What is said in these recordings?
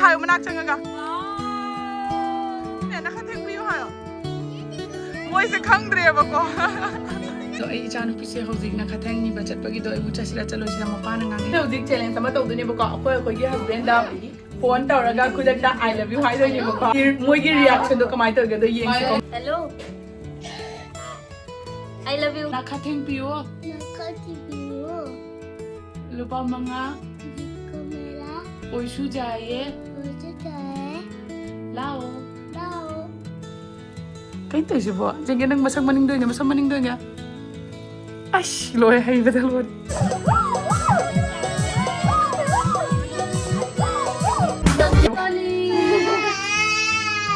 हायो मनाक चंगा ना खथें पियो हायो मोई से खंगद्रे बको तो आई इचानु पिसे हौजिक ना खथें नि बचत पगी तो आई चसिरा चलोसिरा मपान ngang हौजिक चैलेंज अमा तौदुने बको अखोय गी हस्बैंड दा फोन तौरगा खुदक आई लव यू हाय दोनि बको मोई गी रिएक्शन दो कमाय तौरगे दो येंग हेलो आई लव यू ना खथें पियो lupa mga oisu jaye lao cái từ gì vậy? Jadi nang masak maning doy nga. Ash, loy hay betul luôn.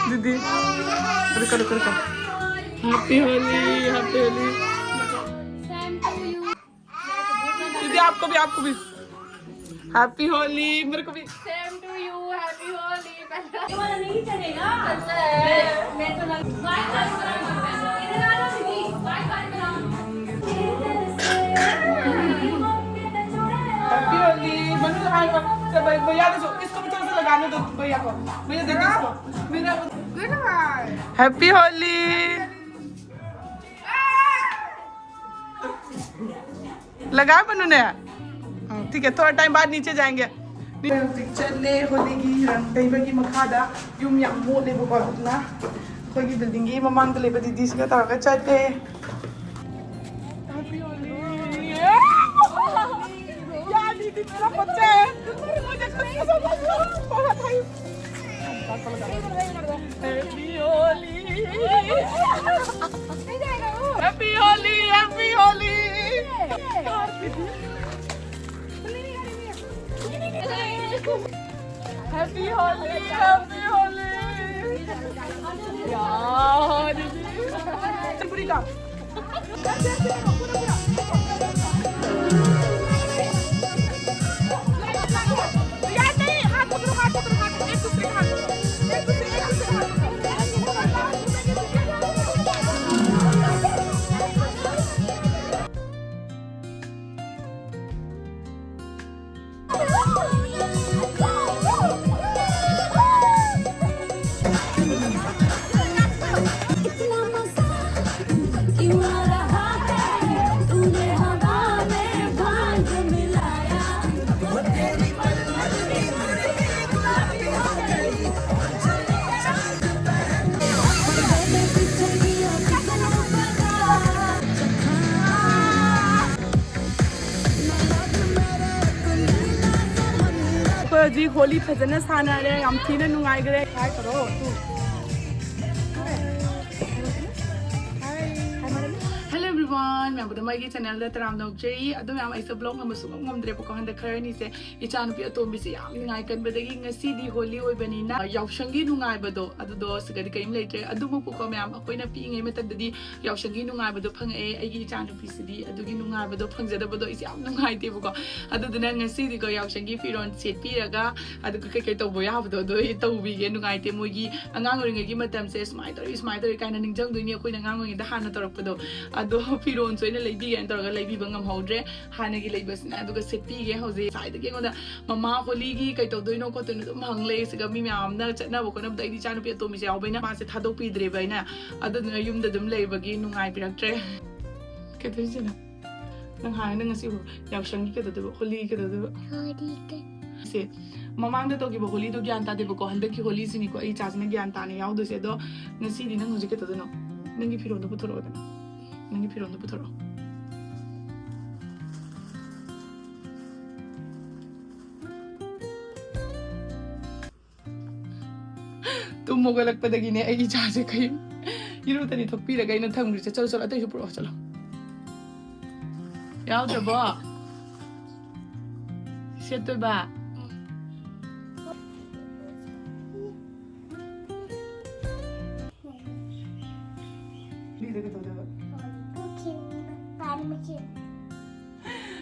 Didi, kerja. Happy Holi. दीदी आपको भी हैप्पी होली मेरे को भी same to you happy Holi ये वाला नहीं चलेगा मैं तो बाय बाय इधर आ जाओ दीदी बाय हैप्पी होली मनु हाय सब भैया दो इसको भी थोड़ा सा लगाने दो भैया को भैया दे इसको मेरा गुड बाय हैप्पी होली लगा मनु ने ठीक है थोड़ा टाइम बाद नीचे जाएंगे चले होली की रंग तैबगी मखादा युम याम मोले बना अखोगी बिल्डिंग की ममांग तो लेबा दीदी से तौरगा चले हैप्पी होली यार दीदी मेरा बच्चा है मुझे खुद को समझ बहुत है happy Holi happy Holi happy Holi happy Holi happy Holi यार पूरी का यार नहीं हाथ पकड़ो एक दूसरे का हाथ जी होली फजन सानारे हम थीना नुंगाइगरे काय करो तू हेलो एवरीवन मैं बुदा माइगी चैनल दा तराम नौजरी अदो मैं ऐसे ब्लॉग नंबर सुगम ngomdre बको हंद खरनी से इचानुपी अतोंबी से याम निंगाइ कनबदगी ngasi di होली ओइबनिना यावशंगी नुंगाइबदो अदो सगदि कयम लेत्रे अदुबो को मैम अखोइना पिङै मतददि यावशंगी नुंगाइबदो फंगए अगी इचानुपी सिदि अदुगी नुंगाइबदो फंगजदबदो इसे याम नुंगाइतेबको अदुदना ngasi di को यावशंगी फिरोन सेटपीरगा अदु कई तौबो याबदो दो तौबीगे नुंगाइते मोगी अंगांग ओरिङैगी मतम से स्माइ तोरि काइना निंजंग दुइनि अखोइना अंगांग ओरिङैदा हाना तोरकपदो अदो फिरोन सोइना लेबीगे तोरगा लेबीबा ngam हानगी लेबसना अदुगा सेटपीगे हौजे साइदगे गोदा ममा होलीगी कई तौदोइनो कोतुन दुम हंगले सिगा मी म्यामना चटनाबो कोना दैदि चानुपी अतोमी से यावबैना मासे थादोक पीद्रे बैना अदुना युमदा दुम लेबगी नुंगाइ पिरक्ट्रे केतोइजना नंग हाय नंग ngasi यावशंगी केददो होली केददो से ममांग तो की होली तो ज्ञान तादे बको हंदक की होली सिनी को आई चासने ज्ञान ताने यावदो से दो ngasi di nang hojike तदनो नंगी फिरोन दो पुथरो दना नंगी फिरोन दो पुथरो तुम मोगलकपदगिने आई चासे कई इरुतनी थोपीरगा इन थंग्रिसे चलो चलो अतै पुरो चलो यावदबो सेतबा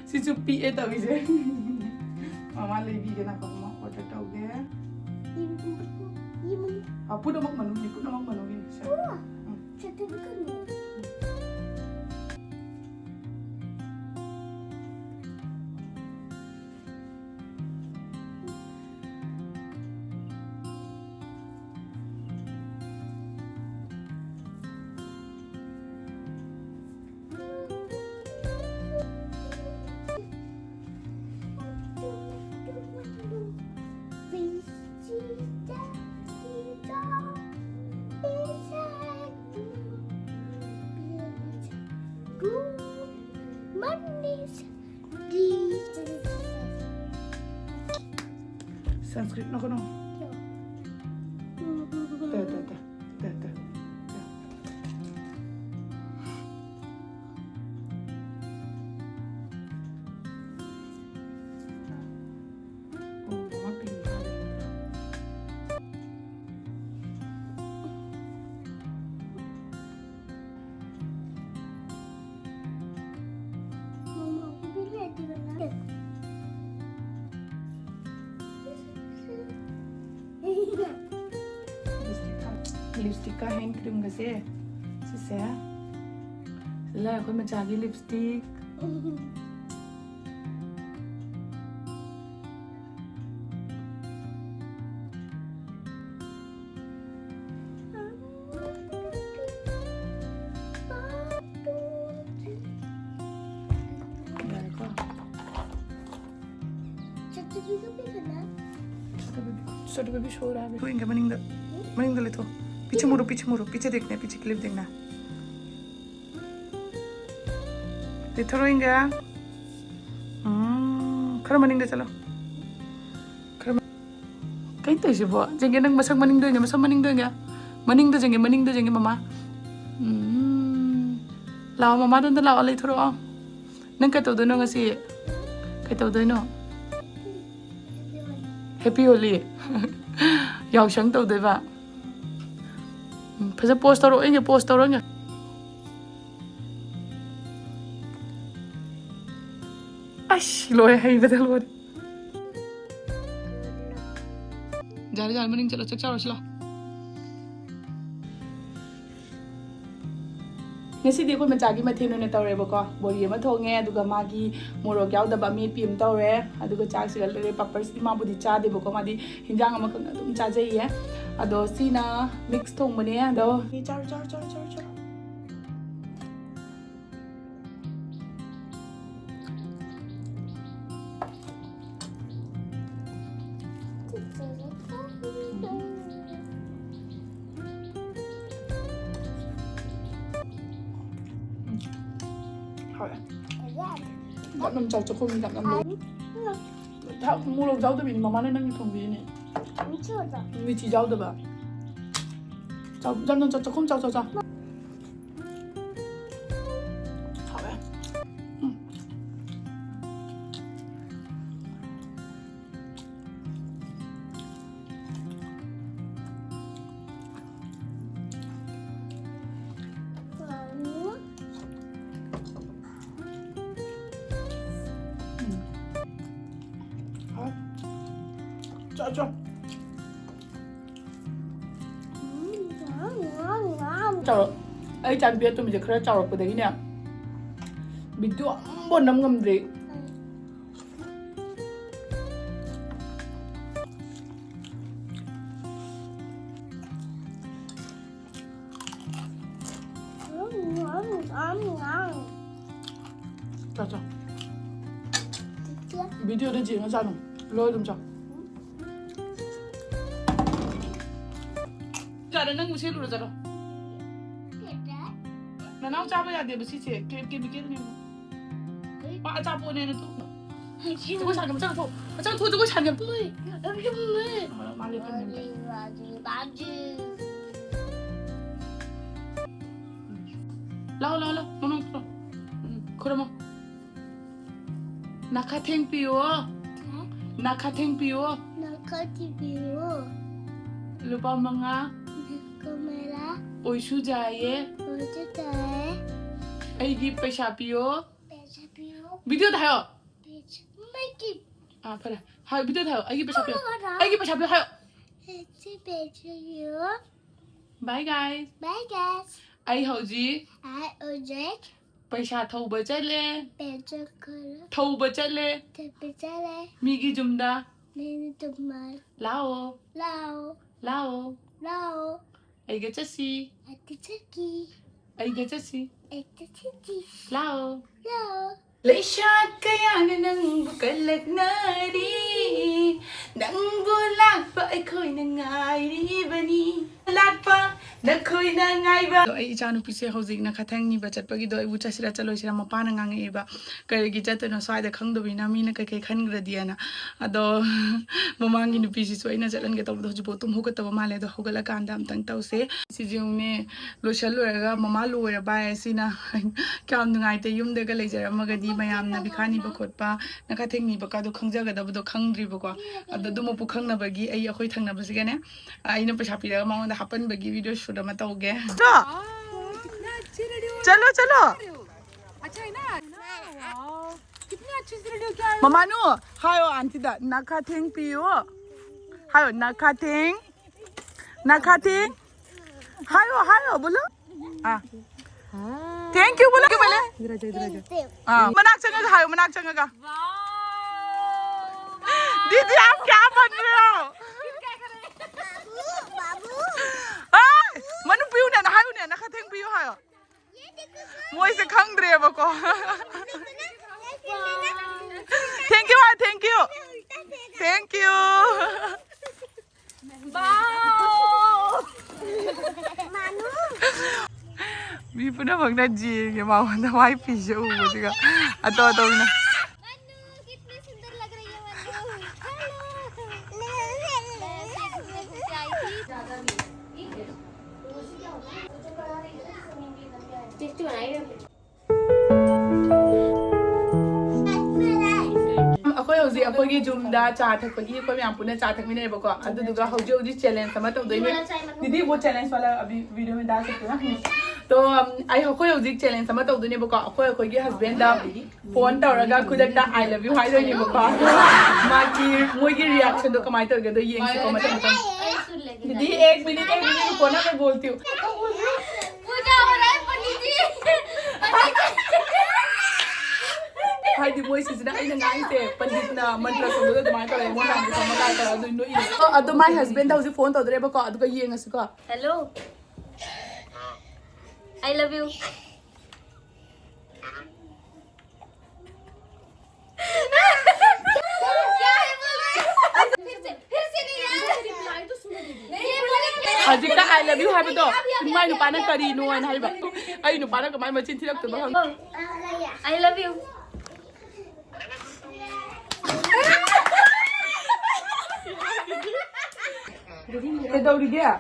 si Supi itu bisa mama lebih kena kamu foto tahu ke apa nama manu ini Sanskrit na ko no. Te. Lipstick ka hand cream kasi. Sisya. Sila ako machagi lipstick. छोटे बेबी शो रहा है इनका मनिंग ले तो पीछे मुड़ो पीछे देखना है पीछे क्लिप देखना थोड़ा इंगा खरा मनिंग दे चलो खरा कहीं तो इसे वो जेंगे नंग मसक मनिंग दोगे मनिंग दो जेंगे मामा लाओ मामा दोन लाओ ले थोड़ा नंग क्या तो दोनों ngasi क्या तो दोनों Happy Holi yausang tau doi ba phasa post taro inge post taro nga ash loy hai badal lor jar maning chalo chak chalo chalo ngasi di ko machagi mathen ne tawre ba ko bori ma thonge aduga magi morok yaudaba mi pim tawre aduga chak sigal le pappers di ma budi cha de ba ko madi hinjang ama khang adum cha jai ye ado sina mix thong mane ado char Gặp nằm chào cho không gặp nằm luôn. Thảo mua lộc rau tôi bị mama nên đang thùng gì này. Mình chỉ rau được à? Chào nằm chào cho không chào. Hảo đấy. 줘. 자, 이 잔비에 좀 이제 그래 짜왔거든요. 밑도 한번 남감들이. 자. 미디어를 지금 자는 로이 좀 자. Cara nang musi lu jaro. Na nau cha ba ya de bisi che ke bi ke ne. Ba cha po ne ne tu. Ji ko san ga to. Cha to ko san ga. Oi. Ma le pe ne. Lao. No. Kuramo. Nakateng piyo. Lupa mga oisu jaye aigi paisa piyo video thayo phara ha video thayo aigi paisa piyo hayo bye guys ai hoji paisa thauba chale migi jumda lao ai ga chasi lao lấy shot kaya nang bukalak nari nang bulak pa ay ko'y nangyari ba ni lat pa Nakui na ngaiba. Ay ichanu pise hojik na khathang ni ba chatpagi do ibu chasira chaloisira mapana ngangi ba karigi chatno swaida khangdobina mina kai kai khangradiana ado mamangi nu pisi so ina chalan ge tawdo jibo tum hogataba male do hogala kanda amtang tawse sijune loshal loraga mama loira ba sina kam nungai te yum de ga leijara magadi mayam na bikhani ba khotpa na khatheng ni ba ka do khangjaga da do khangdri ba ko ado dumo pu khangna bagi ai akhoi thangna ba sigane aina pasha pira ma da hapan bagi video shoot ma tawge चलो चलो अच्छा है ना wow कितनी अच्छी सी video क्या है ममानु हायो आंटी दा नखाथिंग पियो हायो नखाथिंग हायो बोलो थैंक यू बोलो क्यों बोले मनाक चंगा हायो मनाक चंगा दीदी आप क्या बन रहे हो मनु पियो ना हायो ना नखाथिंग पियो हायो मोई से खंगरे बको थैंक यू मी पुनः भगना जी के मामा ना वाई पीछे ऊपर से का अतो ना कितनी सुंदर लग रही है टेस्टी बनाई अखोई हौजी अखोई जुमदा चा थकपगी अखोई मैम पुनः चा थकमिने बको अदुदुगा हौजी हौजी चैलेंज सम तौदोइने दीदी वो चैलेंज वाला अभी वीडियो में डाल सकते हो ना तो आई अखोई हौजी चैलेंज सम तौदोइने बको अखोई अखोई के हस्बैंड दा फोन तौरगा खुदकता आई लव यू हाई दोइने बको माकी मोगी रिएक्शन दो कमाई तौरगे दो येंग से कमेंट दीदी एक मिनट को ना मैं बोलती हूँ पूजा हो रहा है पंडित जी हाय दी वॉइस इज ना इन नाइन से पंडित ना मंत्र को दो तुम्हारे तो मोन नाम से मगा कर दो नो इ अदो माय हस्बैंड हौजी फोन तौदरे बको अदुगा येंग से को हेलो आई लव यू क्या है बोल रहे फिर से नहीं यार रिप्लाई तो सुनो दीदी नहीं बोले हजिकता आई लव यू हाबदो माय नुपाना करी नो एन हाइबा आई नुपाना कमाय मचिन थिरक तो बहम आई लव यू के दौड़ी गया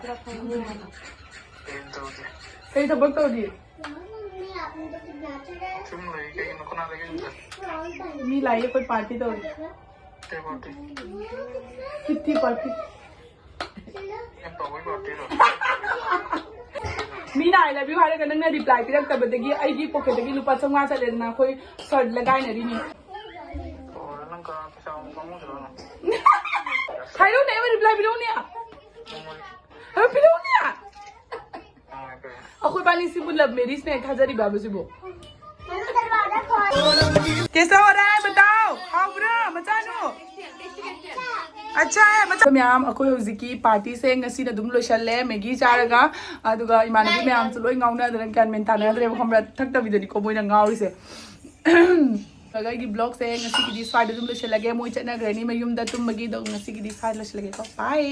कई थबक तौड़ी मी लाइए कोई पार्टी तौड़ी कितनी party Meena I love you हारे नंग रिप्लाई पिरक्तबदगी आईगी पॉकेटगी लुपा 500 चलेना कोई शर्ट लगाइनरिनी हाइरो ने रिप्लाई पिरोनिया हम पिरोनिया अखोई बानी सिबु लव मेरिज ने थाजरी बाबू सिबु कैसा हो रहा है बताओ हाउरा मचानो अच्छा है मतलब मैम अखोई हुजिकी पार्टी से ngasi na dum loishalle megi charaga aduga imanabi ma'am से लोई ngauna दरन kan men tanadre हमरा थकता बिदनी को मोइना ngauri se अगर की ब्लॉग से ngasi की दी स्वाद dum loishalage moi chana grani mayum da tum magi do ngasi की दी स्वाद loishalage ko bye